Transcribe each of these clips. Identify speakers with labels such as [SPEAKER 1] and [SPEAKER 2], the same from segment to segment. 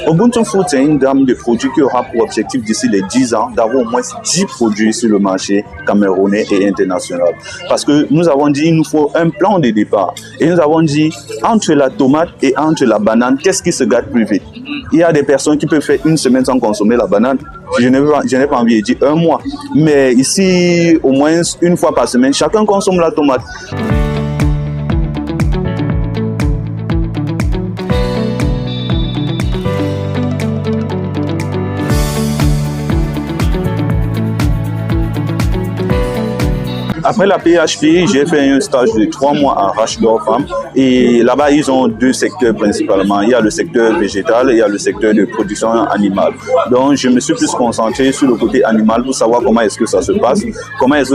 [SPEAKER 1] Ubuntu Food, c'est une gamme de produits qui aura pour objectif d'ici les 10 ans d'avoir au moins 10 produits sur le marché camerounais et international. Parce que nous avons dit qu'il nous faut un plan de départ. Et nous avons dit, entre la tomate et entre la banane, qu'est-ce qui se gâte plus vite? Il y a des personnes qui peuvent faire une semaine sans consommer la banane. Je n'ai pas envie de dire un mois. Mais ici, au moins une fois par semaine, chacun consomme la tomate. Après la PHP, j'ai fait un stage de 3 mois à Rachdorf et là-bas, ils ont 2 secteurs principalement. Il y a le secteur végétal et il y a le secteur de production animale. Donc, je me suis plus concentré sur le côté animal pour savoir comment est-ce que ça se passe.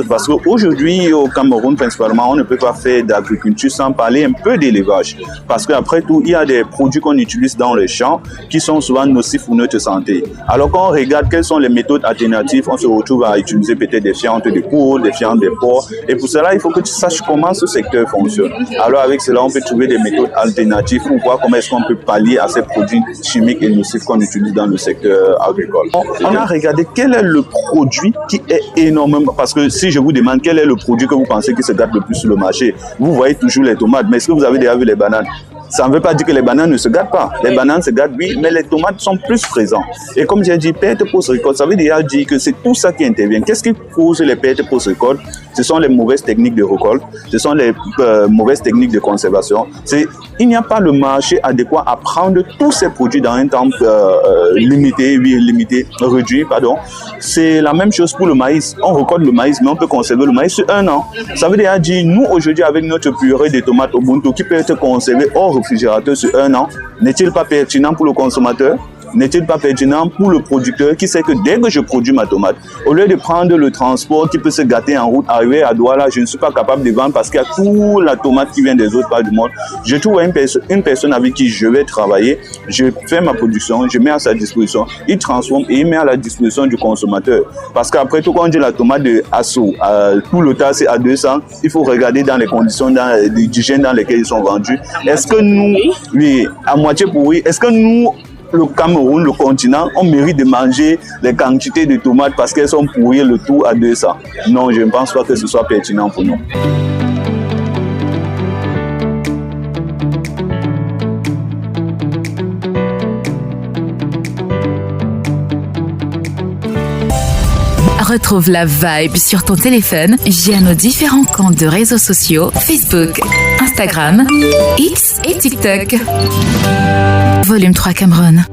[SPEAKER 1] Parce qu'aujourd'hui, au Cameroun, principalement, on ne peut pas faire d'agriculture sans parler un peu d'élevage. Parce qu'après tout, il y a des produits qu'on utilise dans les champs qui sont souvent nocifs pour notre santé. Alors, quand on regarde quelles sont les méthodes alternatives, on se retrouve à utiliser peut-être des fientes de poule, des fientes de porc. Et pour cela, il faut que tu saches comment ce secteur fonctionne. Alors avec cela, on peut trouver des méthodes alternatives pour voir comment est-ce qu'on peut pallier à ces produits chimiques et nocifs qu'on utilise dans le secteur agricole. On a regardé quel est le produit qui est énormément... Parce que si je vous demande quel est le produit que vous pensez qui se gâte le plus sur le marché, vous voyez toujours les tomates. Mais est-ce que vous avez déjà vu les bananes? Ça ne veut pas dire que les bananes ne se gâtent pas. Les bananes se gâtent, oui, mais les tomates sont plus présentes. Et comme j'ai dit, perte post-récolte, ça veut déjà dire que c'est tout ça qui intervient. Qu'est-ce qui cause les pertes post-récolte? Ce sont les mauvaises techniques de récolte, ce sont les mauvaises techniques de conservation. Il n'y a pas le marché adéquat à prendre tous ces produits dans un temps réduit. C'est la même chose pour le maïs. On récolte le maïs, mais on peut conserver le maïs sur 1 an. Ça veut déjà dire, nous, aujourd'hui, avec notre purée de tomates Ubuntu qui peut être conservée hors réfrigérateur sur 1 an, n'est-il pas pertinent pour le consommateur? N'est-il pas pertinent pour le producteur qui sait que dès que je produis ma tomate, au lieu de prendre le transport qui peut se gâter en route, arriver à Douala, je ne suis pas capable de vendre parce qu'il y a toute la tomate qui vient des autres parts du monde. Je trouve une personne avec qui je vais travailler, je fais ma production, je mets à sa disposition, il transforme et il met à la disposition du consommateur. Parce qu'après tout, quand on dit la tomate de Asso, tout le tas c'est à 200, il faut regarder dans les conditions d'hygiène dans lesquelles ils sont vendus. Est-ce que nous, oui, à moitié pourri, est-ce que nous, le Cameroun, le continent, on mérite de manger les quantités de tomates parce qu'elles sont pourries le tout à 200. Non, je ne pense pas que ce soit pertinent pour nous.
[SPEAKER 2] Retrouve la vibe sur ton téléphone via nos différents comptes de réseaux sociaux Facebook, Instagram, X et TikTok. Volume 3 Cameroun.